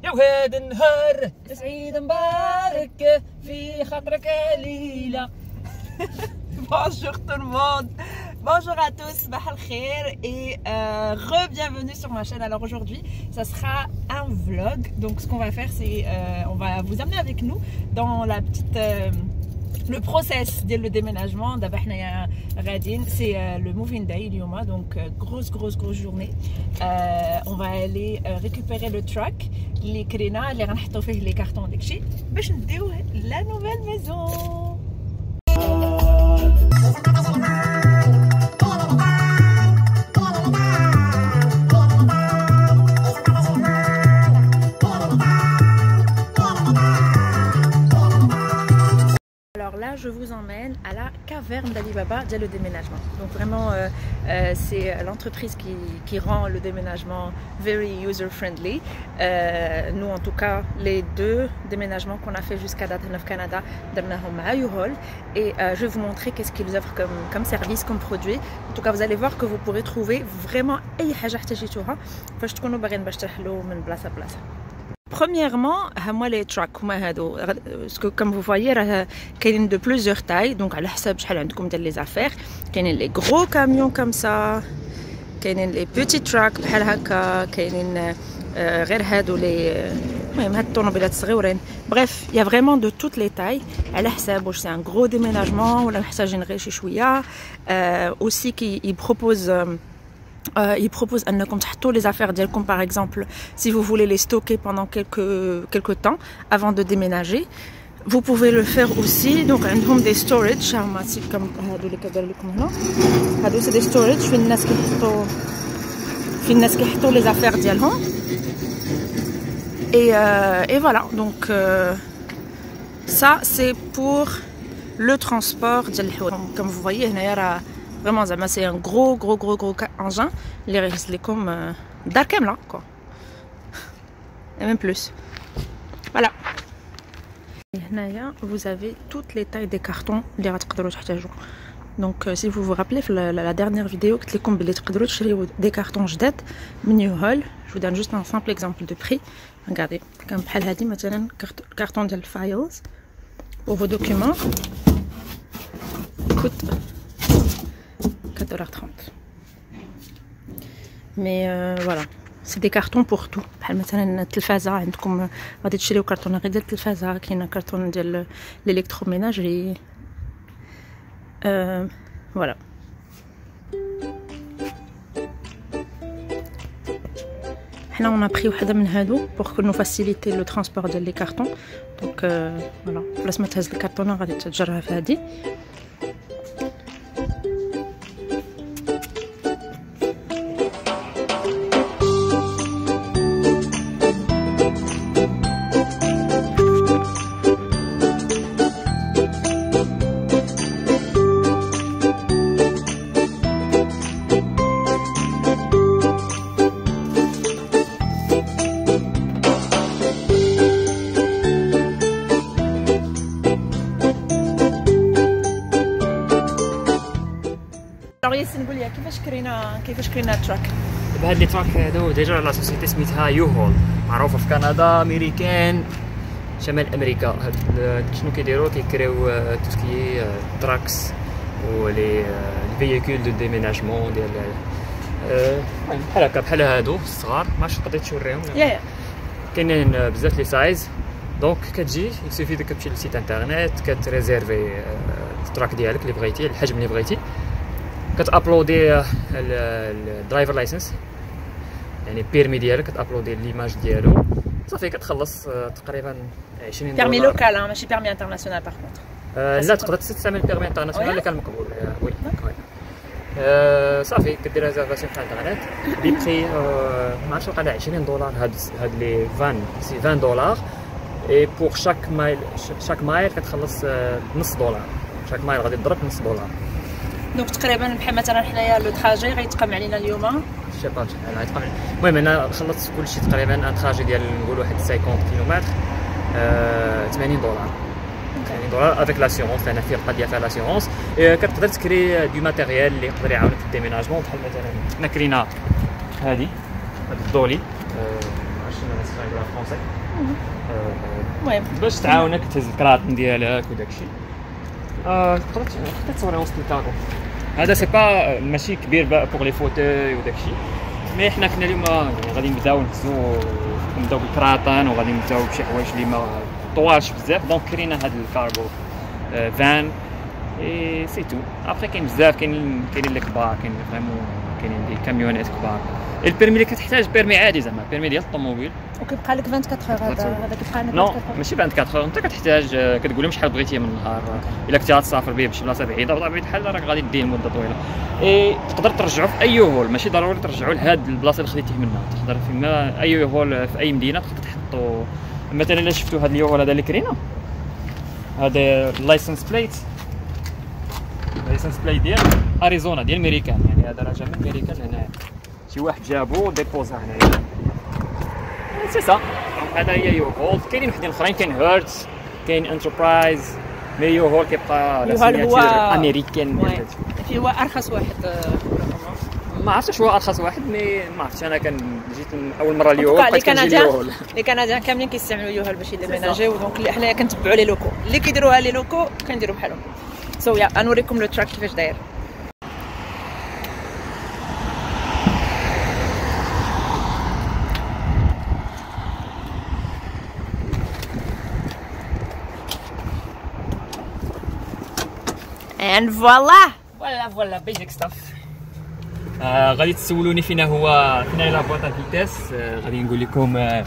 يا وهذا النهار سعيد مبارك في خاطرك ليلى. Bonjour tout le monde, bonjour à tous, صباح الخير et re-bienvenue sur ma chaîne. Alors aujourd'hui ça sera un vlog, donc ce qu'on va faire c'est on va vous amener avec nous dans la petite le process de le déménagement. D'abord c'est le moving day اليوم, donc grosse journée. On va aller récupérer le truck اللي كرينا اللي غنحطو فيه لي كارطون داكشي باش نديوه لا نوفيل ميزون. Alors là, je vous emmène à la caverne d'Alibaba dès le déménagement. Donc vraiment, c'est l'entreprise qui rend le déménagement very user-friendly. Nous, en tout cas, les deux déménagements qu'on a fait jusqu'à date au Canada, et je vais vous montrer qu'est-ce qu'ils offrent comme service, comme produit. En tout cas, vous allez voir que vous pourrez trouver vraiment أي حاجة احتاجيتوها فاش تكونوا باغيين باش ترحلوا من بلاصة لبلاصة. Premièrement, moi les trucks parce que comme vous voyez, كاينين de plusieurs tailles, donc على حسب شحال عندكم ديال les affaires. كاينين les gros camions comme ça, كاينين les petits trucks بحال هكا, كاينين غير هادو لي المهم هاد الطوموبيلات الصغيورين. Bref, il y a vraiment de toutes les tailles على حسب واش c'est un gros déménagement ولا محتاجين غير شي شويه. Aussi qui propose il propose أنكم تحطوا les affaires ديالكم, par exemple si vous voulez les stocker pendant quelques temps avant de déménager, vous pouvez le faire aussi. Donc عندهم des storage comme هادو اللي كدير لكم هنا, هادو c'est des storage فين الناس كيحطوا les affaires ديالهم. Et voilà, donc ça c'est pour le transport ديال الحوايج. Comme vous voyez هنايا راه vraiment c'est un gros engin اللي غيهز لكم الدار كامله quoi, et même plus. Voilà. هنايا vous avez toutes les tailles des cartons اللي غتقدروا تحتاجوا. Donc si vous vous rappelez la dernière vidéo قلت لكم بلي تقدروا تشريو des cartons جداد من نيوهول. Je vous donne juste un simple exemple de prix. Regardez, comme بحال هادي مثلا carton ديال files pour vos documents coûte 4,30 €. Mais voilà, c'est des cartons pour tout. بحال مثلا التلفازه عندكم غادي تشريو كرتون غير ديال التلفازه, كاين كرتون ديال الالكتروميناجري. voilà. حنا on a pris وحده من هادو pour que nous faciliter le transport ديال les cartons. Donc voilà, بلاص ما تهز الكرتونه غادي تجرها في هادي. نقول لك كيفاش كرينا التراك. بهاد لي تراك هادو ديجا لا سوسيتي سميتها يوهول, معروفه في كندا, امريكان, شمال امريكا. هاد شنو كيديروا كيكريو توسكي تراكس ولي فييكول دو ديميناجمون ديال بحال هكا بحال هادو الصغار. ماش قدرت توريهم كاينين بزاف لي سايز. دونك كتجي يكفي داك تمشي للسيت انترنيت كتريزيرفي التراك ديالك اللي بغيتي, الحجم اللي بغيتي, كتابلودي الدرايفر لايسنس يعني بيرمي ديالك, كتابلودي ليماج ديالو صافي كتخلص تقريبا 20 دولار. بيرمي لوكال ماشي بيرمي انترناسيونال باغ كونطخ. لا تقدر تستعمل بيرمي انترناسيونال اللي كان مقبول. وي صافي كدير ريزيرفاسيون في الانترنت ببري ما عرفتش وقع 20 دولار. هاد لي فان سي 20 دولار, اي بور شاك مايل كتخلص نص دولار. شاك مايل غادي تضرب نص دولار. دونك تقريبا بحال مثلا حنايا لو تراجي غيتقام علينا اليوم شي شحال غيتقام. المهم انا خلصت كلشي تقريبا ان تراجي ديال نقول واحد 50 كيلومتر 80 دولار. 80 دولار افيك لاسيورونس, لان فيه القضيه فيها لاسيورونس. كتقدر تكري دو ماتيريال اللي يقدر يعاونك في الديميناجمون. بحال مثلا حنا كرينا هادي, هاد الدولي, عرفتش نقولها فرونسي المهم باش تعاونك تهز الكراطن ديالك وداك الشيء. تقدر حتى تصوري وسط الكارو. هذا سي با ماشي كبير بوغ لي فوتوي وداك الشيء، مي حنا كنا اليوم غادي نبداو نبداو بالكراطن وغادي نبداو بشي حوايج اللي ما طوالش بزاف، دونك كرينا هاد الكارغو فان اي سي تو. ابخي كاين بزاف، كاينين الكبار، كاين فريمون كاينين دي كاميونات كبار. البيرمي اللي كتحتاج بيرمي عادي زعما بيرمي ديال الطوموبيل وكيبقى لك 24 اور هذا كيبقى لك نو 24 اور. ماشي 24 اور، انت كتحتاج كتقول لهم شحال بغيتي من النهار. الا كنتي غتسافر به بشي بلاصه بعيده بطبيعه الحال راك غادي دير مده طويله. اي تقدر ترجعوا في اي هول، ماشي ضروري ترجعوا لهاد البلاصه اللي خديتيه منها، تقدر في اي هول في اي مدينه تقدر تحطوا. مثلا الا شفتوا هاد اليوهول هذا اللي كرينا، هذا اللايسنس بليت ديال اريزونا ديال ميريكان، يعني هذا راه جا من ميريكان هنايا، شي واحد جابو ديبوزا هنايا. سي سا. هذا هي يوهول. كاينين وحدين اخرين، كاين هيرتز، كاين انتربرايز، مي يوهول كيبقى هو امريكان. هو ارخص واحد. ما عرفتش هو ارخص واحد، مي ما عرفتش. انا كان جيت اول مره اليوهول بقيت كنجي اليوهول. لي كنديان كاملين كيستعملوا يوهول باش يديميناجيو، دونك حنايا كنتبعوا لي لوكو اللي كيديروها لي لوكو كنديروا بحالهم. سو يا غنوريكم لو تراك كيفاش داير. And فوالا بيزيك ستاف. غادي تسولوني فين هي لا بواطا فيتيس. غادي نقول لكم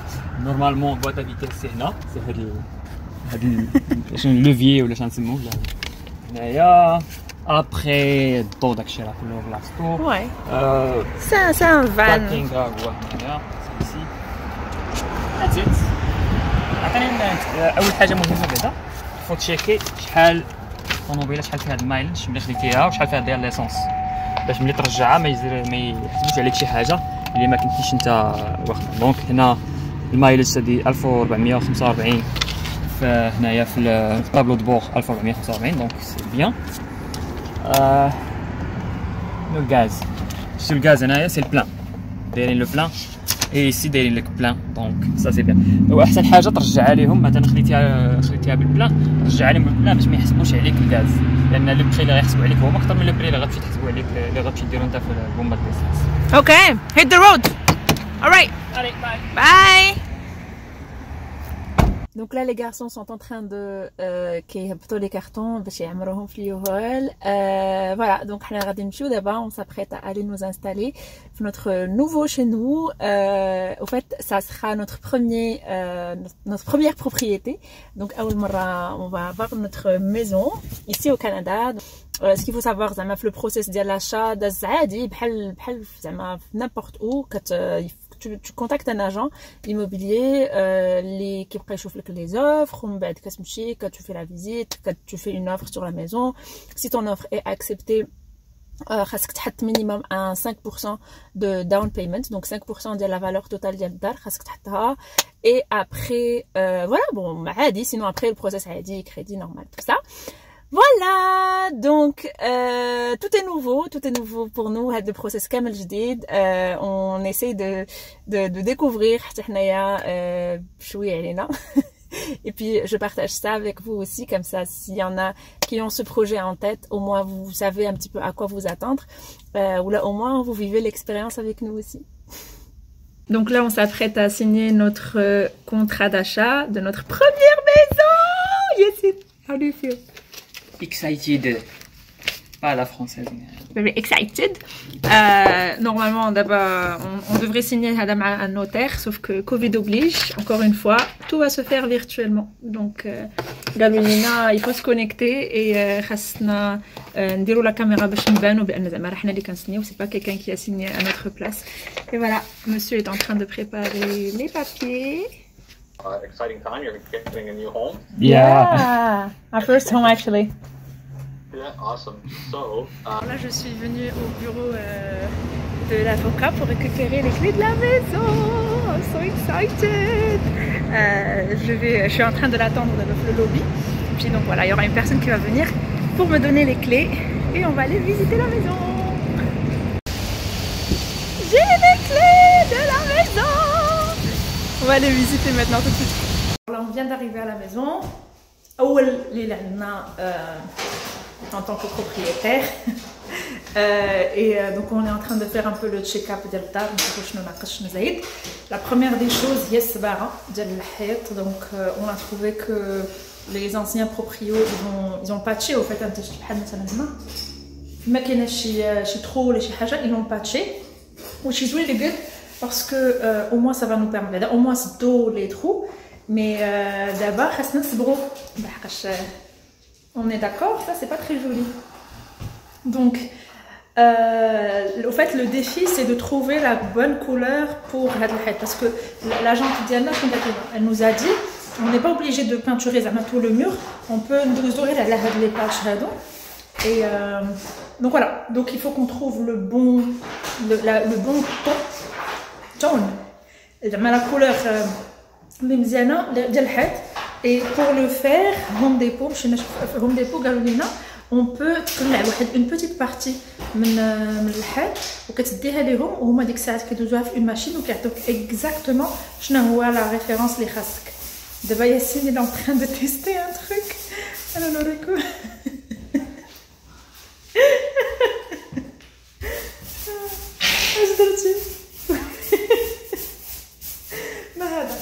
نورمالمون بواطا فيتيس سي هنا، سي هاد شنو لوفيي ولا شنو نسموه هنايا. ابخي الضو داكشي راه كله بلاصتو. واي سا ان فان باركينغ هو هنايا سي اتيت. عطيني اول حاجه مهمه بعدا فو تشيكي شحال الطوموبيله شحال فيها المايلج ملي خديتيها وشحال فيها ديال ليسونس، باش ملي ترجعها ما يحسبوش عليك شي حاجه اللي ما كنتيش انت واخد. دونك هنا المايلج تدي 1445 هنايا في الطابلو دو بور 1445، دونك سي بيان. لو غاز، شتو الغاز هنايا سي البلان، دايرين لو بلان اي سي دايرين لك بلان، دونك سا سي بيان. واحسن حاجه ترجعها لهم، مثلا خديتيها بالبلان رجعها لهم البلان باش ما يحسبوش عليك الغاز، لان لو بري اللي غيحسبوا عليك هو اكثر من لو بري اللي غتمشي تحسبوا عليك اللي غتمشي ديرو انت في البومبا ديسانس. اوكي hit the road. Alright. Allez, bye. Bye. Donc là, les garçons sont en train de يهبطوا les cartons باش يعمروهم في اليوهول. Voilà, donc حنا غادي نمشيو دابا. On s'apprête à aller nous installer في notre nouveau chez nous. Au fait, ça sera notre première propriété. Donc أول مرة on va avoir notre maison ici au Canada. Ce qu'il faut savoir زعما في le process ديال l'achat داز عادي بحال زعما n'importe où. Tu contactes un agent immobilier qui يشوف لك les offres ومن بعد كتمشي tu fais la visite, tu fais une offre sur la maison. Si ton offre est acceptée خاصك تحط minimum un 5% de down payment, donc 5% ديال la valeur totale ديال الدار خاصك تحطها. Et après voilà, bon عادي, sinon après le process عادي, crédit normal, tout ça. Voilà, donc tout est nouveau pour nous. هذا البروسيس كامل جديد. on essaie de découvrir حتى حنايا بشويه علينا. Et puis je partage ça avec vous aussi, comme ça s'il y en a qui ont ce projet en tête, au moins vous savez un petit peu à quoi vous attendre, ou là au moins vous vivez l'expérience avec nous aussi. Donc là on s'apprête à signer notre contrat d'achat de notre première maison. Yes, how do you feel? Excited. Pas à la française. Very excited. Normalement, d'abord, on devrait signer un notaire, sauf que Covid oblige. Encore une fois, tout va se faire virtuellement. Donc, Galolina, il faut se connecter et خاصنا نديروا la caméra باش نبانوا بأن زعما راه حنا اللي كنسنيو, c'est pas quelqu'un qui a signé à notre place. Et voilà, monsieur est en train de préparer les papiers. Exciting time, you're getting a new home. Yeah, our first home actually. Yeah, awesome. So, Là, je suis venue au bureau de l'avocat pour récupérer les clés de la maison. I'm so excited. Je suis en train de l'attendre dans le lobby. Puis donc voilà, il y aura une personne qui va venir pour me donner les clés et on va aller visiter la maison. J'ai les clés de la maison. On va aller visiter maintenant tout de suite. Là, on vient d'arriver à la maison. أول ليلة عندنا en tant que propriétaire. Donc on est en train de faire un peu le check-up ديال الدار نشوفوا شنو ناقص شنو زايد. La première des choses هي السباغة ديال الحيط. Donc on a trouvé que les anciens proprios ils ont patché au fait انت شتي بحال مثلا هنا ما كايناش شي ترو ولا شي حاجة ils l'ont patché which is really good parce que au moins ça va nous permettre au moins سدوا les trous mais d'abord خاصنا نصبروا لحقاش on est d'accord ça c'est pas très joli donc au fait le défi c'est de trouver la bonne couleur pour هاد الحيط parce que l'agente ديالنا elle nous a dit on n'est pas obligé de peinturer tout le mur on peut nous ouvrir les pages et donc voilà donc il faut qu'on trouve le bon ton la couleur اللي مزيانه ديال الحيط et pour le faire Home Depot مشينا Home Depot قالوا لنا on peut تطلع واحد une petite partie من الحيط وكتديها ليهم وهما ديك الساعات كيدوزوها في اون ماشين وكيعطوك اكزاكتومون شنو هو لا ريفيرونس اللي خاصك دابا ياسين il est en train de tester un truc انا نوريكم اش درتي ما هذا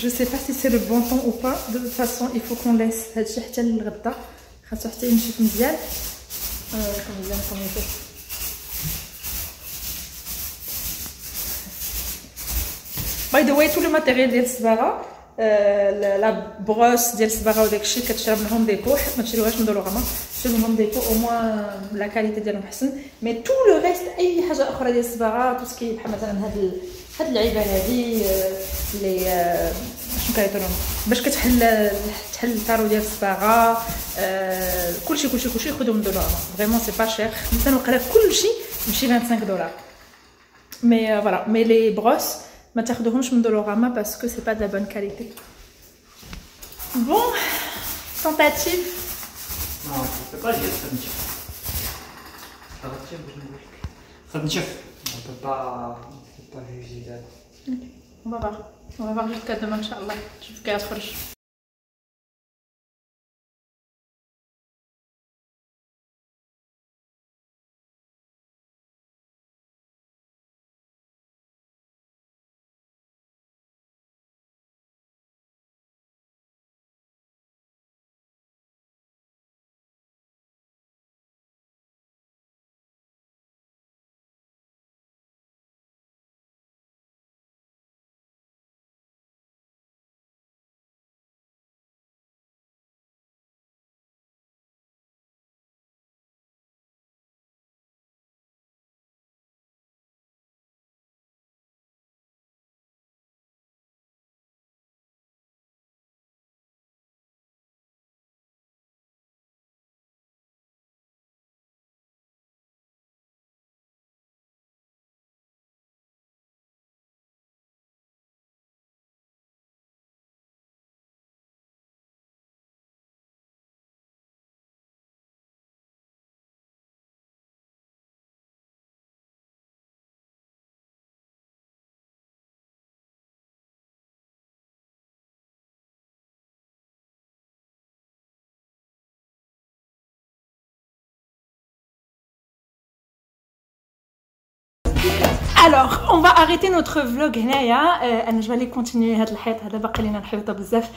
Je sais pas si c'est le bon temps ou pas. De toute façon, il faut qu'on laisse هادشي حتى للغدا. خاصو حتى ينشف مزيان. By the way, tout le matériel ديال الصباغه la brosse ديال الصباغه وداك الشيء كتشرب من هوم ديبو حيت ما تشريوهاش من دولوراما شريو من هوم ديبو او موان لا كاليتي ديالهم احسن مي تو لو ريست اي حاجه اخرى ديال الصباغه تو سكي بحال مثلا هاد اللعيبه هادي اللي شنو كيعيطوا باش كتحل الطارو ديال الصباغه كلشي خذوا من دولوراما فريمون سي با شير مثلا وقيلا كلشي يمشي 25 دولار مي فوالا مي لي بروس ما تاخذوهمش من دولوراما parce que c'est pas de la bonne qualité. Bon, tentative. Non, c'est pas dire ça. On peut pas juger ça. On va voir jusqu'à demain inchallah. Jusqu'à تخرج. Alors, on va arrêter notre vlog هنايا. انا je vais aller continuer هاد الحيط هذا باقي لينا الحيوطه بزاف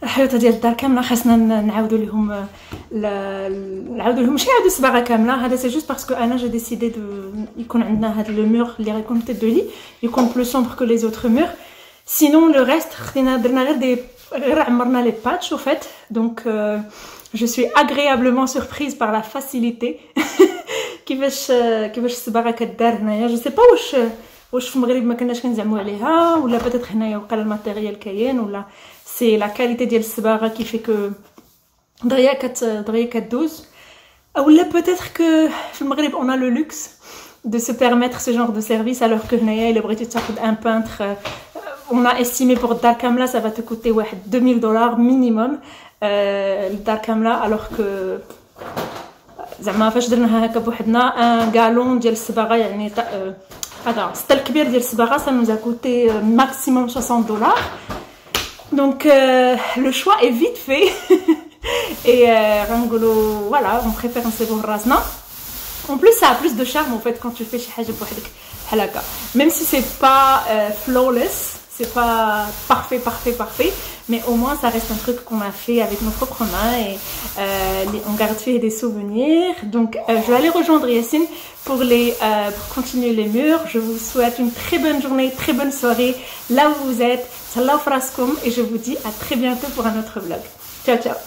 الحيوطه ديال الدار كامله خاصنا نعاودوا لهم ماشي نعاودوا الصباغه كامله هذا سي جوست باسكو انا جي ديسيدي دو يكون عندنا هاد لو مور اللي غيكون تيت دو لي يكون بلو سومبر كو لي زوتر مور سينون لو ريست خدينا درنا غير عمرنا لي باتش او فيت دونك je suis agréablement surprise par la facilité كيفاش الصباغه كدار هنايا جو سي با واش في المغرب ما كناش كنزعموا عليها ولا بيتيت هنايا وقع الماتيريال كاين ولا سي لا كاليتي ديال الصباغه كيفي كو دغيا كدوز ولا بيتيت كو في المغرب اون ا لو لوكس de se permettre ce genre de service alors que هنايا الا بغيتي تاخذ un peintre on a estimé pour الدار كامله ça va te coûter واحد $2000 minimum الدار كامله alors que زعما فاش درناها هكا بوحدنا ان غالون ديال الصباغه يعني هذا سطل كبير ديال الصباغه ça nous a coûté maximum $60. Donc le choix est vite fait et voilà on préfère نصيبوه راسنا. En plus ça a plus de charme en fait quand tu fais شي حاجه بوحدك بحال هكا, même si c'est pas flawless, c'est pas parfait, mais au moins ça reste un truc qu'on a fait avec nos propres mains et on garde fait des souvenirs. Donc je vais aller rejoindre Yassine pour continuer les murs. Je vous souhaite une très bonne journée, très bonne soirée là où vous êtes. Salam fraskum et je vous dis à très bientôt pour un autre vlog. Ciao ciao.